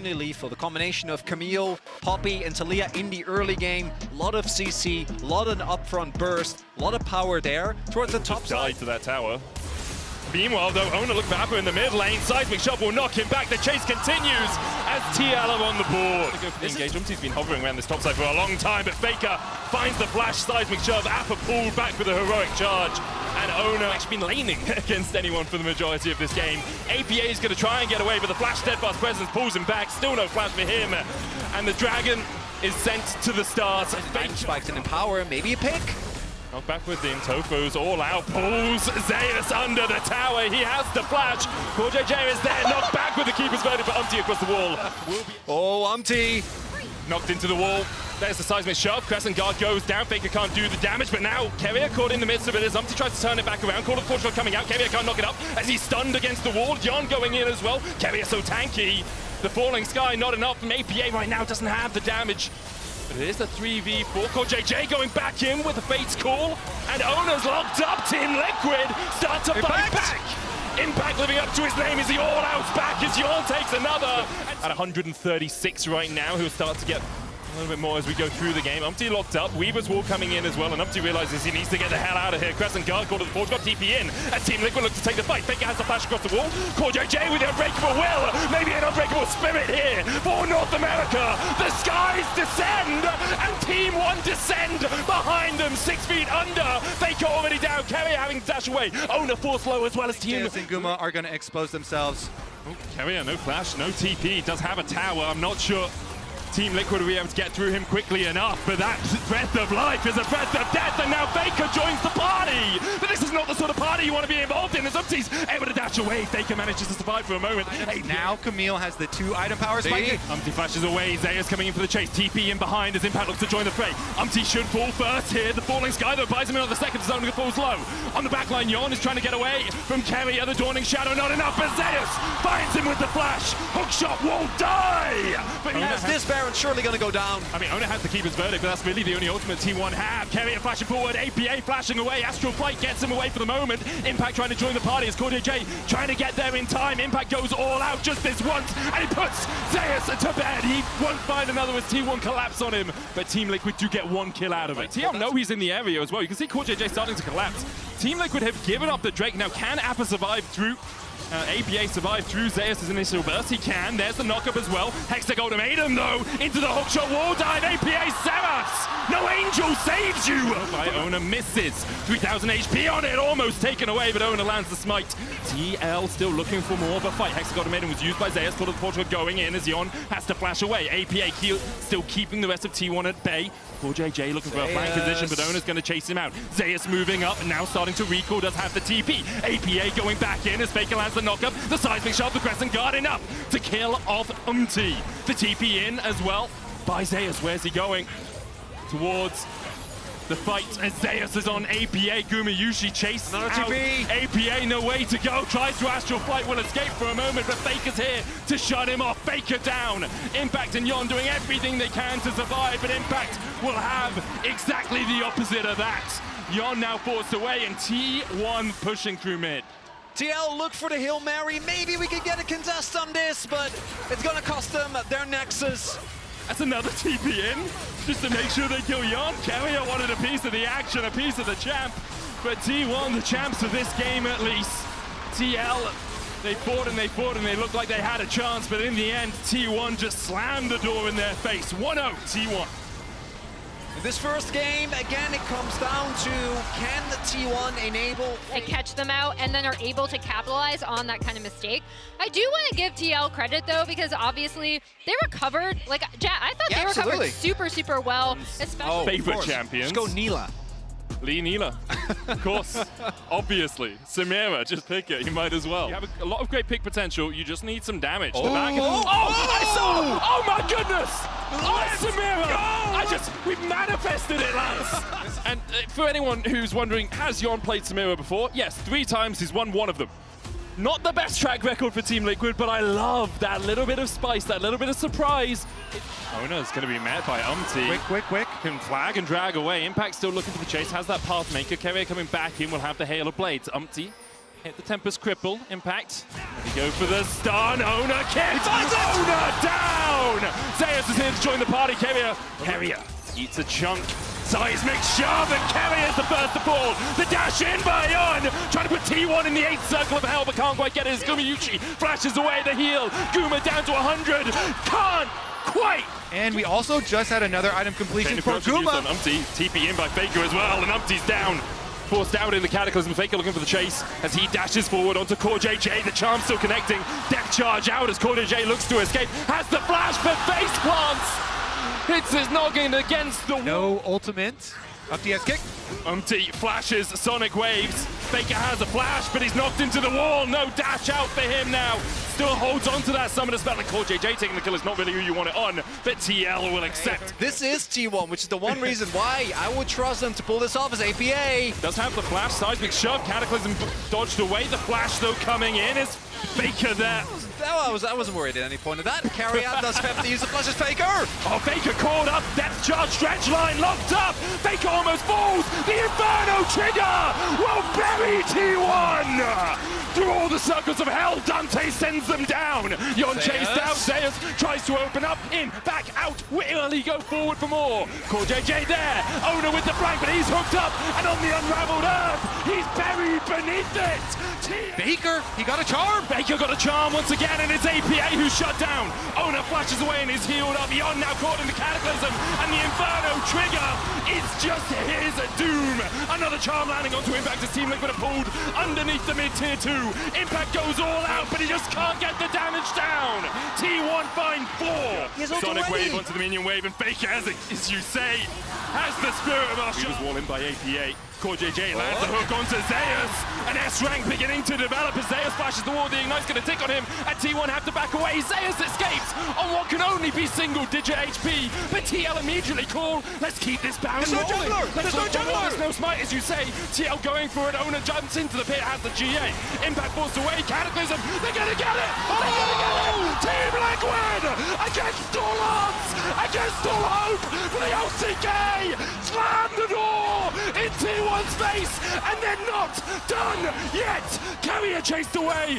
extremely lethal. The combination of Camille, Poppy, and Talia in the early game. A lot of CC, a lot of upfront burst, a lot of power there. Towards the top side. Died to that tower. Meanwhile, though, Ona look Mapper in the mid lane. Seismic Shove will knock him back. The chase continues as TL are on the board. Go for the engagement. He's been hovering around this top side for a long time, but Faker finds the flash. Seismic Shove. Appa pulled back with a heroic charge. And Ona actually been laning against anyone for the majority of this game. APA is going to try and get away, but the flash steadfast presence pulls him back. Still no flash for him. And the dragon is sent to the stars. Spikes in power, maybe a pick. Knock back with Din. Tofu's all out, pulls Zeus under the tower. He has the flash. CoreJJ is there, knocked back with the keeper's verdict, but Umti across the wall. Oh, Umti. Knocked into the wall. There's the seismic shove. Crescent Guard goes down. Faker can't do the damage, but now Keria caught in the midst of it as Umti tries to turn it back around. Call of Fortune coming out. Keria can't knock it up as he's stunned against the wall. Yon going in as well. Keria so tanky. The falling sky not enough from APA right now. Doesn't have the damage. But it is the 3v4. CoreJJ going back in with the Fate's call. And Ona's locked up. Team Liquid start to fight back. Impact living up to his name is the all-out back as Yon takes another. At 136 right now, he'll start to get a little bit more as we go through the game. Umti locked up, Weaver's wall coming in as well, and Umti realizes he needs to get the hell out of here. Crescent Guard called to the forge, got TP in, as Team Liquid look to take the fight. Faker has the flash across the wall. CoreJJ with the unbreakable will, maybe an unbreakable spirit here for North America. The skies descend, and Team 1 descend behind them, 6 feet under. Faker already down, Keria having to dash away. Ona force low as well as Team. and Guma are going to expose themselves. Oh, Keria, no flash, no TP, does have a tower. I'm not sure Team Liquid will be able to get through him quickly enough, but that breath of life is a breath of death, and now Faker joins the party! But this is not the sort of party you want to be involved in, as Umti's able to dash away. Faker manages to survive for a moment. Now Camille has the 2 item powers. Umti flashes away, Zeus coming in for the chase, TP in behind as Impact looks to join the fray. Umti should fall first here, the falling sky though buys him in on the second zone and falls low. On the backline, Yon is trying to get away from Keria, the Dawning Shadow, not enough, but Zeus finds him with the flash. Hookshot won't die! But As this Baron's surely going to go down. I mean, Ona has the keeper's verdict, but that's really the only ultimate T1 have. Keria flashing forward, APA flashing away, Astral Flight gets him away for the moment. Impact trying to join the party as CoreJJ trying to get there in time. Impact goes all out just this once, and he puts Zeus to bed. He won't find another as T1 collapse on him, but Team Liquid do get 1 kill out of it. TL know he's in the area as well. You can see CoreJJ starting to collapse. Team Liquid have given up the Drake. Now, can Appa survive through APA survive through Zeus' initial burst? He can. There's the knockup as well. Hextech ultimatum though into the hookshot wall dive. APA Seras! No angel saves you! By Ona misses. 3000 HP on it, almost taken away, but Ona lands the smite. TL still looking for more of a fight. Hextech ultimatum was used by Zeus for the portal going in as Yon has to flash away. APA still keeping the rest of T1 at bay. CoreJJ looking for a flank position, but Ona's going to chase him out. Zeus moving up and now starting to recall, does have the TP. APA going back in as Faker lands the knockup. The seismic shove, the Crescent Guard enough to kill off Umti. The TP in as well by Zeus. Where's he going? Towards the fight as Zeus is on APA. Gumayushi chase out. APA no way to go. Tries to Astral Flight, will escape for a moment, but Faker's here to shut him off. Faker down. Impact and Yon doing everything they can to survive, but Impact will have exactly the opposite of that. Yon now forced away and T1 pushing through mid. TL look for the Hail Mary. Maybe we can get a contest on this, but it's going to cost them their Nexus. That's another TP in, just to make sure they kill Yon. Keria wanted a piece of the action, a piece of the champ, but T1, the champs of this game at least. TL, they fought and they fought and they looked like they had a chance, but in the end, T1 just slammed the door in their face. 1-0, T1. This first game, again, it comes down to can the T1 enable and catch them out and then are able to capitalize on that kind of mistake. I do want to give TL credit though, because obviously they recovered, like I thought they recovered super well, especially favorite champions. Let's go Neela. Lee Neela, of course, obviously. Samira, just pick it, you might as well. You have a lot of great pick potential, you just need some damage. Oh my goodness! Oh, Samira! We've manifested it, lads! And for anyone who's wondering, has Yon played Samira before? Yes, 3 times, he's won 1 of them. Not the best track record for Team Liquid, but I love that little bit of spice, that little bit of surprise. Ona's going to be met by Umti. Quick. Can flag and drag away. Impact still looking for the chase, has that path maker. Keria coming back in, will have the Hail of Blades. Umti Hit the Tempest cripple, Impact. We go for the stun, Owner kicks! Owner down! Zeus is here to join the party, Carrier eats a chunk. Seismic shove, and Carrier is the first to fall. The dash in by Yon, trying to put T1 in the 8th circle of hell, but can't quite get it as Gumayushi flashes away the heel. Guma down to 100, can't quite! And we also just had another item completion for Guma. TP in by Faker as well, and Umpty's down. Forced out in the Cataclysm, Faker looking for the chase as he dashes forward onto CoreJJ. The charm still connecting. Death charge out as CoreJJ looks to escape. Has the flash for face plants. Hits his noggin against the wall. No ultimate. Umpty has kick. Umpty flashes Sonic Waves. Faker has a flash, but he's knocked into the wall. No dash out for him now. Still holds on to that Summoner spell, and CoreJJ taking the kill is not really who you want it on, but TL will accept. This is T1, which is the one reason why I would trust them to pull this off as APA. Does have the flash, Seismic shove, Cataclysm dodged away. The flash though coming in is Faker there. I wasn't worried at any point of that. Carry out does have to use the flash as Faker. Oh, Faker caught up, Death charge, stretch line locked up. Faker almost falls. The Inferno trigger will bury T1. Through all the circles of hell, Dante sends them down. Yon chased out, Zeus tries to open up, in, back, out, will he go forward for more? CoreJJ there, Owner with the flank, but he's hooked up, and on the unraveled earth, he's buried beneath it. Baker, he got a charm. Baker got a charm once again, and it's APA who's shut down. Owner flashes away and is healed up. Yon now caught in the Cataclysm, and the Inferno trigger is just his doom. Another charm landing onto Impact as Team Liquid are pulled underneath the mid-tier 2. Impact goes all out, but he just can't get the damage down. T1 find 4. Sonic wave onto the minion wave, and Faker, as you say, has the spirit of our shot. He was wall in by APA. CoreJJ lands the hook onto Zeus. An S-rank beginning to develop as Zeus flashes the wall. The Ignite's going to tick on him, and T1 have to back away. Zeus escapes on what can only be single-digit HP, but TL immediately call, let's keep this bound rolling. There's no jungler! There's no smite, as you say. TL going for it. Owner jumps into the pit, has the GA. Impact forced away. Cataclysm, they're going to get it! They're going to get it! Team Liquid against all odds, against all hope for the LCK! Slam the door in T1's face, and they're not done yet! Carrier chased away.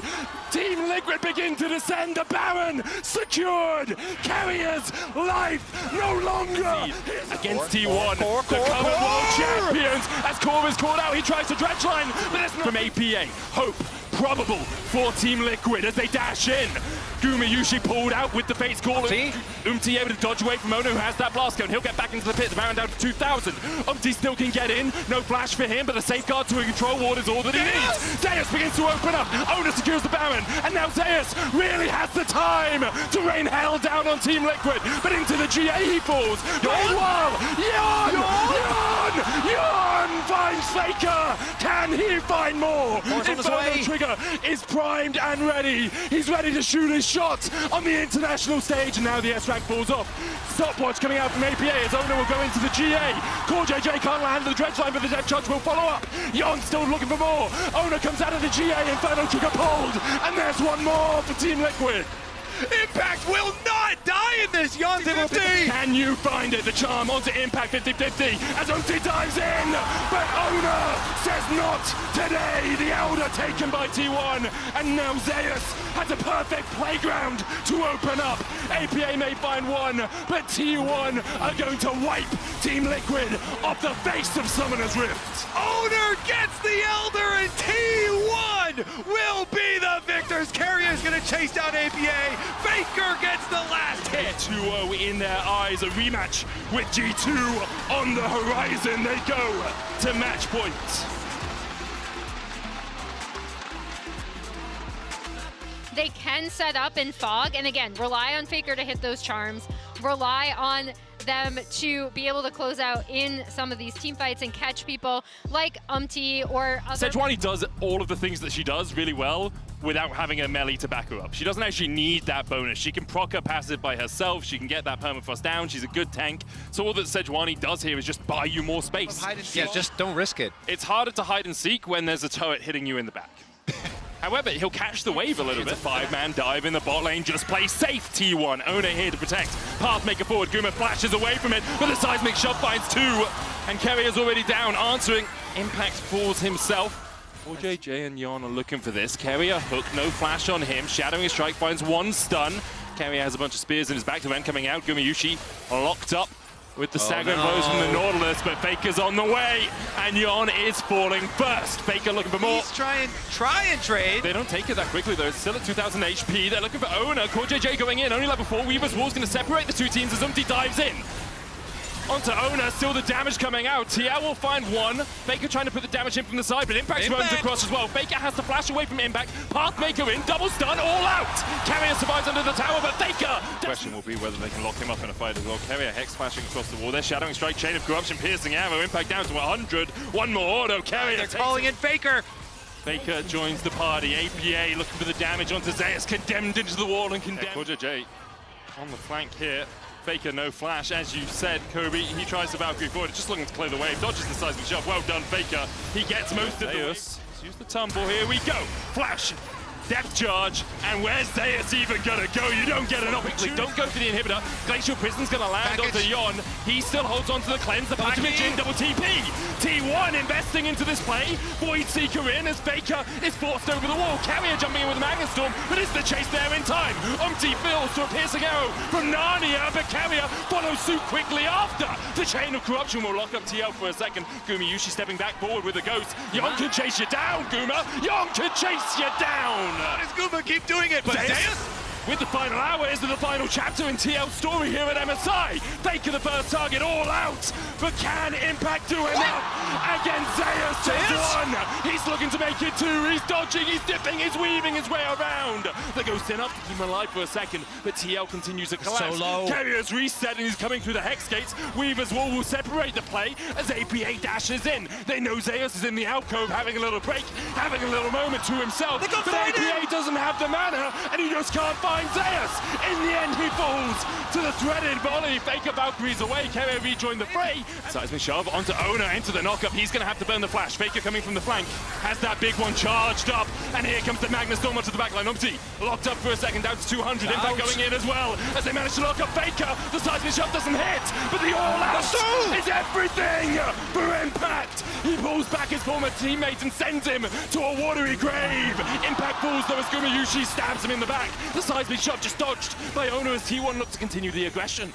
Team Liquid begin to descend. The Baron secured. Carrier's life no longer against T1. The current world champions. As Core is caught out, he tries to dredge line, but it's not from APA. Hope probable for Team Liquid as they dash in. Gumayushi pulled out with the face call. Umpty able to dodge away from Ono, who has that blast cone. He'll get back into the pit. The Baron down to 2,000. Umpty still can get in. No flash for him, but the safeguard to a control ward is all that he needs. Zeus begins to open up. Ono secures the Baron, and now Zeus really has the time to rain hell down on Team Liquid. But into the GA he falls. Meanwhile, Yon finds Faker. Can he find more? Inferno trigger is primed and ready. He's ready to shoot his shot on the international stage, and now the S-rank falls off. Stopwatch coming out from APA as Owner will go into the GA. CoreJJ can't land the dredge line, but the Death charge will follow up. Yon still looking for more. Owner comes out of the GA, Inferno trigger pulled, and there's one more for Team Liquid. Impact will not die in this. Yon's able to. Can you find it? The charm onto Impact 50-50 as OT dives in, but Owner says not today. The Elder taken by T1, and now Zeus has a perfect playground to open up. APA may find one, but T1 are going to wipe Team Liquid off the face of Summoner's Rift. Owner gets the Elder, and T1 will be the victors. Carrier is going to chase down APA. Faker gets the last hit. 2-0 in their eyes. A rematch with G2 on the horizon. They go to match point. They can set up in Fog, and again, rely on Faker to hit those charms, rely on them to be able to close out in some of these team fights and catch people like Umpty or other. Sejuani does all of the things that she does really well without having a melee to back her up. She doesn't actually need that bonus. She can proc her passive by herself. She can get that permafrost down. She's a good tank. So all that Sejuani does here is just buy you more space. Yeah, just don't risk it. It's harder to hide and seek when there's a turret hitting you in the back. However, he'll catch the wave a little bit. 5-man dive in the bot lane, just play safe, T1. Owner here to protect. Pathmaker forward, Guma flashes away from it, but the seismic shove finds 2. And Carrier's already down, answering. Impact falls himself. Well, JJ and Yon are looking for this. Carrier hook, no flash on him. Shadowing Strike finds one stun. Carrier has a bunch of spears in his back to end coming out. Gumayushi locked up with the staggering blows from the Nautilus, but Faker's on the way, and Yon is falling first. Faker looking for more. He's try and trade. They don't take it that quickly though. It's still at 2000 HP. They're looking for Owner. CoreJJ going in. Only level 4. Weaver's Wall's going to separate the two teams as Umti dives in. Onto Owner, still the damage coming out. TL will find one. Faker trying to put the damage in from the side, but Impact runs across as well. Faker has to flash away from Impact. Pathmaker in, double stun, all out. Carrier survives under the tower, but Faker. The question will be whether they can lock him up in a fight as well. Carrier Hex flashing across the wall. They're Shadowing Strike, Chain of Corruption, piercing arrow. Impact down to 100. One more auto. Carrier. They're calling in Faker. Faker joins the party. APA looking for the damage onto Zeus, condemned into the wall and condemned. CoreJJ on the flank here. Faker no flash, as you said, Kobe. He tries to Valkyrie forward, just looking to clear the wave, dodges the seismic shove. Well done, Faker. He gets most of the wave. Use the tumble, here we go. Flash, depth charge, and where's Zeus even gonna go? You don't get an opportunity. Don't go for the inhibitor. Glacial Prison's gonna land onto Yon. He still holds onto the cleanse, the package in, double TP. T1 investing into this play. Void Seeker in as Faker is forced over the wall. Carrier jumping in with a Magnet Storm, but is the chase there in time? Umti fills to a piercing arrow from Narnia, but Carrier follows suit quickly after. The Chain of Corruption will lock up TL for a second. Gumayushi stepping back forward with a ghost. Yon can chase you down, Guma. Yon can chase you down. How does Guma keep doing it? But Zeus? With the final hour is the final chapter in TL's story here at MSI. Faker the first target, all out. But can Impact do enough against Zeus? One. He's looking to make it two. He's dodging, he's dipping, he's weaving his way around. The ghost in up to keep him alive for a second, but TL continues to collapse. So low. Carrier's resetting, he's coming through the Hex gates. Weaver's Wall will separate the play as APA dashes in. They know Zeus is in the alcove having a little break, having a little moment to himself. But APA doesn't have the mana, and he just can't find Zeus. In the end, he falls to the threaded volley. Faker Valkyries away. Carrier rejoined the fray. Seismic shove onto Owner into the knockup. He's going to have to burn the flash. Faker coming from the flank. Has that big one charged up. And here comes the Magna Storm onto the backline. Umti locked up for a second, down to 200. Impact going in as well as they manage to lock up Faker. The seismic shove doesn't hit, but the all-out is everything for Impact. He pulls back his former teammate and sends him to a watery grave. Impact falls though as Gumayushi stabs him in the back. The seismic shove just dodged by Owner as T1 looks to continue the aggression.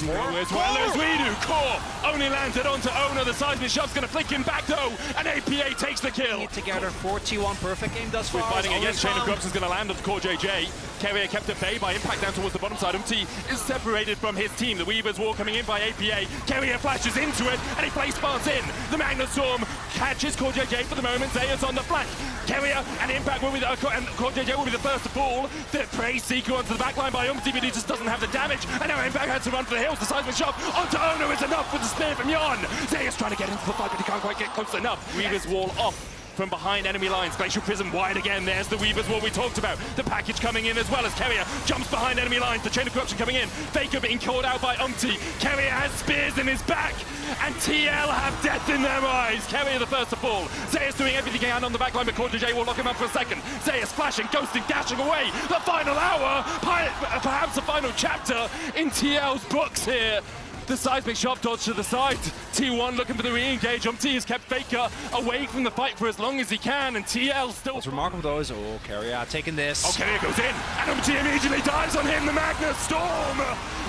More as well as we do. Core only lands it onto Owner. The seismic shove's going to flick him back though, and APA takes the kill. Together for T1, perfect game thus far. We're fighting against Chain of Corruption's going to land onto CoreJJ. Carrier kept at bay by Impact down towards the bottom side. Umti is separated from his team. The Weaver's Wall coming in by APA. Carrier flashes into it, and he plays Sparks in. The Magna Storm catches CoreJJ for the moment. Zeus on the flank. Carrier and Impact will be and CoreJJ will be the first to fall. The Prey Seeker onto the backline by Umti, but he just doesn't have the damage. And now Impact has to run for the hills. The seismic shove onto Owner is enough with the spear from Yon. Zeus trying to get into the fight, but he can't quite get close enough. Weaver's Wall off from behind enemy lines. Glacial Prism wide again. There's the Weaver's Wall we talked about. The package coming in as well as Carrier jumps behind enemy lines. The Chain of Corruption coming in. Faker being called out by Umti. Carrier has spears in his back. And TL have death in their eyes. Carrier the first to fall. Zeus doing everything he can on the backline, but CoreJJ will lock him up for a second. Zeus flashing, ghosting, dashing away. The final hour, perhaps the final chapter in TL's books here. The seismic shove dodge to the side. T1 looking for the re-engage. Umti has kept Faker away from the fight for as long as he can, and TL still... What's remarkable though is, Carrier taking this. Oh, Carrier goes in, and Umti immediately dives on him. The Magna Storm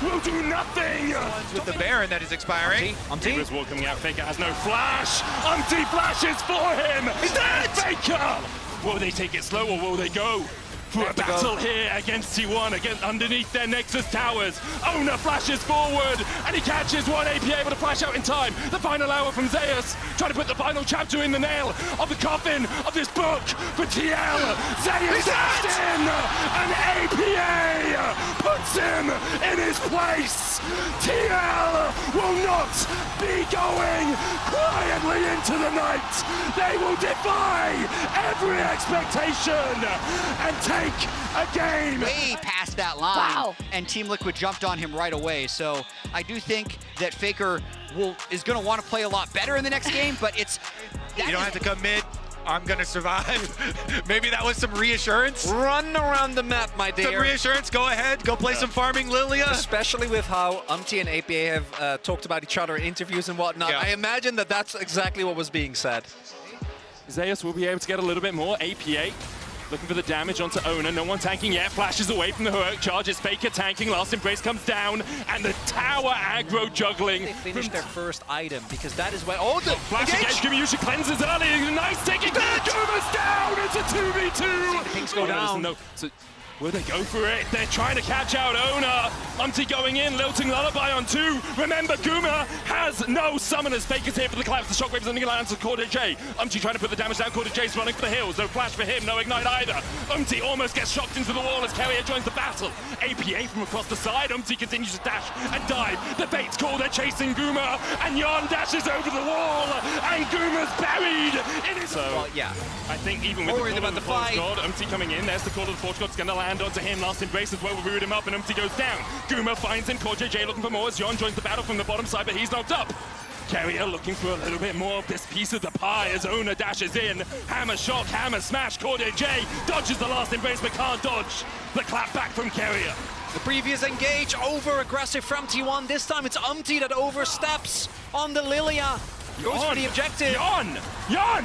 will do nothing. With the Baron that is expiring. Umti. Weaver's Wall coming out. Faker has no flash. Umti flashes for him. He's dead. Faker. Will they take it slow or will they go for a battle here against T1, underneath their Nexus towers? Owner flashes forward, and he catches one. APA able to flash out in time. The final hour from Zeus, trying to put the final chapter in the nail of the coffin of this book for TL. Zeus dashed in, and APA puts him in his place. TL will not be going quietly into the night. They will defy every expectation and take a game. Way past that line, and Team Liquid jumped on him right away. So I do think that Faker is going to want to play a lot better in the next game, but You don't have to commit. I'm gonna survive. Maybe that was some reassurance. Run around the map, my dear. Some reassurance. Go ahead. Go play some farming, Lilia. Especially with how Umti and APA have talked about each other in interviews and whatnot. Yeah. I imagine that that's exactly what was being said. Zeus will be able to get a little bit more. APA looking for the damage onto Ona. No one tanking yet. Flashes away from the heroic charges. Faker tanking. Last Embrace comes down. And the tower aggro juggling. They finished their first item because that is when... Oh, the Flash against Gumayusi cleanses early. Nice taking. Guma's down. It's a 2v2. Things go down. No. So, will they go for it? They're trying to catch out Ona. Umti going in, lilting Lullaby on 2. Remember, Guma has no summoners. Faker's here for the collapse. The shockwave's only going to land to J. Umti trying to put the damage down. J's running for the hills. No flash for him, no ignite either. Umti almost gets shocked into the wall as Carrier joins the battle. APA from across the side. Umti continues to dash and dive. The bait's called. They're chasing Guma. And Yon dashes over the wall. And Guma's buried in his... So, well, yeah. I think even with Worried the call about of the the Force fight. God, Umti coming in. There's the call of the Force God. It's going to land onto him. Last Embrace as well will root him up, and Umti goes down. Guma finds him. JJ looking for more as Yon joins the battle from the bottom side, but he's knocked up. Carrier looking for a little bit more of this piece of the pie as Ona dashes in. Hammer shock, hammer smash. J dodges the Last Embrace, but can't dodge the clap back from Carrier. The previous engage, over-aggressive from T1. This time it's Umti that oversteps on the Lilia. Goes for the objective. Yon!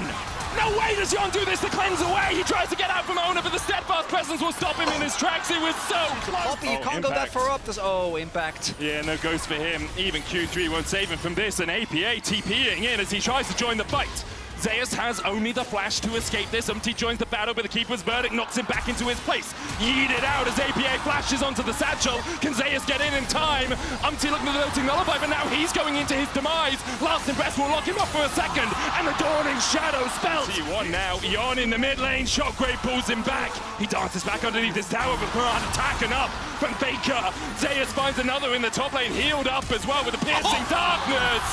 No way does Yon do this to cleanse away! He tries to get out from Ona, but the steadfast presence will stop him in his tracks. It was so close. Poppy, you can't go that far up. Oh, impact. Yeah, no goes for him. Even Q3 won't save him from this, and APA TPing in as he tries to join the fight. Zeus has only the flash to escape this. Umti joins the battle, but the Keeper's Verdict knocks him back into his place. Yeeted out as APA flashes onto the satchel. Can Zeus get in time? Umti looking at the Lilting Lullaby, but now he's going into his demise. Last Embrace will lock him up for a second, and the Dawning Shadow spells. T1 now, Yon in the mid lane. Shockwave pulls him back. He dances back underneath his tower, but Piran attacking up from Faker. Zeus finds another in the top lane, healed up as well with the piercing darkness.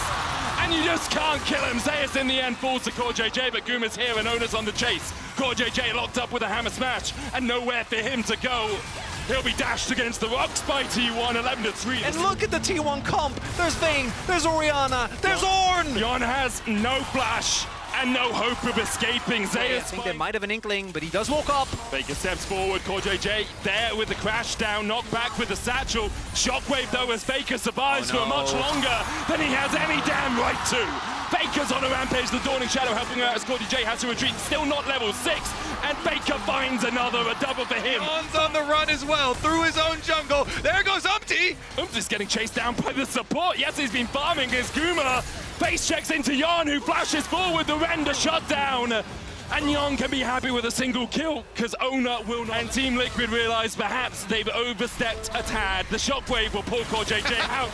And you just can't kill him. Zeus in the end falls to JJ, but Guma's here and Ona's on the chase. JJ locked up with a hammer smash and nowhere for him to go. He'll be dashed against the rocks by T1, 11-3. And look at the T1 comp. There's Vayne, there's Orianna, there's Ornn. Yon has no flash and no hope of escaping. Zeus. I think they might have an inkling, but he does walk up. Faker steps forward, JJ there with the crash down, knocked back with the satchel. Shockwave though as Faker survives for much longer than he has any damn right to. Faker's on a rampage, the Dawning Shadow helping out as JJ has to retreat, still not level 6, and Faker finds another, a double for him. Yon's on the run as well, through his own jungle. There goes Umti. Umti's getting chased down by the support. Yes, he's been farming his Guma. Face checks into Yon, who flashes forward, the render shut down. And Yon can be happy with a single kill, because Ona will not. And Team Liquid realize perhaps they've overstepped a tad. The Shockwave will pull JJ out,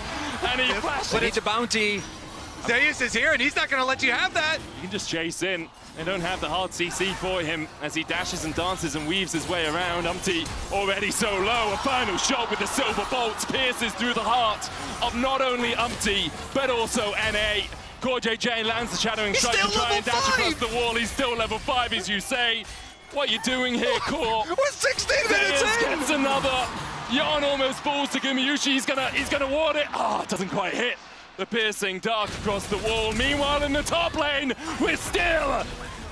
and he flashes. But it's a bounty. Zeus is here, and he's not going to let you have that. You can just chase in. They don't have the hard CC for him as he dashes and dances and weaves his way around. Umti already so low. A final shot with the silver bolts pierces through the heart of not only Umti, but also NA. JJ lands the shadowing strike to try and dash across the wall. He's still level 5, as you say. What are you doing here, Core? We're 16 minutes in. Gets another. Yon almost falls to Gumayusi. He's gonna ward it. Oh, it doesn't quite hit. The piercing dark across the wall. Meanwhile, in the top lane, we're still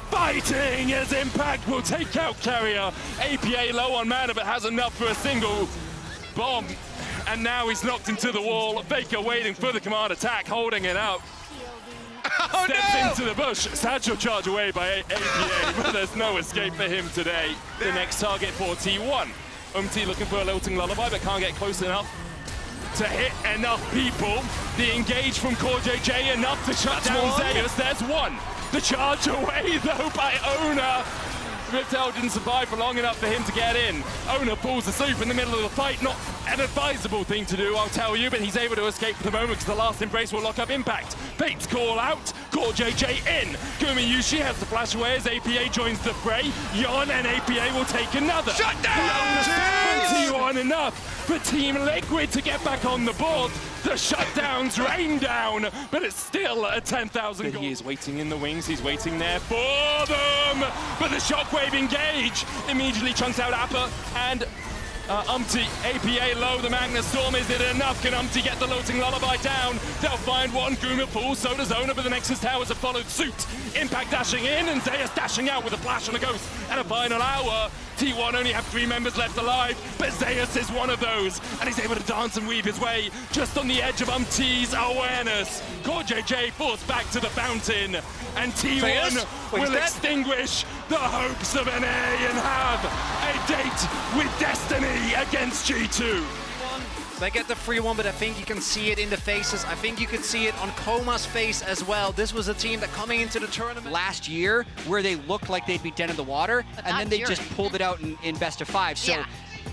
fighting as Impact will take out Carrier. APA low on mana, but has enough for a single bomb. And now he's knocked into the wall. Faker waiting for the command attack, holding it out. Oh, Steps into the bush. Satchel charge away by APA, but there's no escape for him today. The next target for T1. Umti looking for a lilting lullaby, but can't get close enough to hit enough people. The engage from JJ enough to shut down Zeus. There's one. The charge away though by Ona. Riptail didn't survive for long enough for him to get in. Ona falls asleep in the middle of the fight. Not an advisable thing to do, I'll tell you, but he's able to escape for the moment because the Last Embrace will lock up Impact. Bates call out, JJ in. Gumayusi has to flash away as APA joins the fray. Yon and APA will take another. Shut down! T1 enough for Team Liquid to get back on the board. The shutdowns rain down, but it's still a 10,000 goal. He is waiting in the wings, he's waiting there for them, but the Shockwave engage immediately chunks out Appa and Umti. APA low, the Magnus Storm, is it enough? Can Umti get the Lilting Lullaby down? They'll find one, Guma falls, so does Ona, but the Nexus Towers have followed suit. Impact dashing in, and Zeus dashing out with a flash on a ghost, and a final hour. T1 only have 3 members left alive, but Zeus is one of those, and he's able to dance and weave his way just on the edge of T's awareness. Core JJ forced back to the fountain, and T1 will extinguish the hopes of NA and have a date with destiny against G2. They get the free one, but I think you can see it in the faces. I think you could see it on Koma's face as well. This was a team that coming into the tournament last year where they looked like they'd be dead in the water, and then they just pulled it out in best of 5. So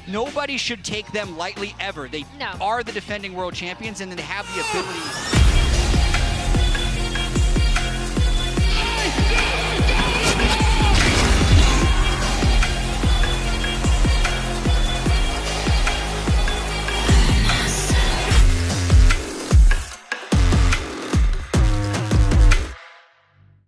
nobody should take them lightly ever. They are the defending world champions, and they have the ability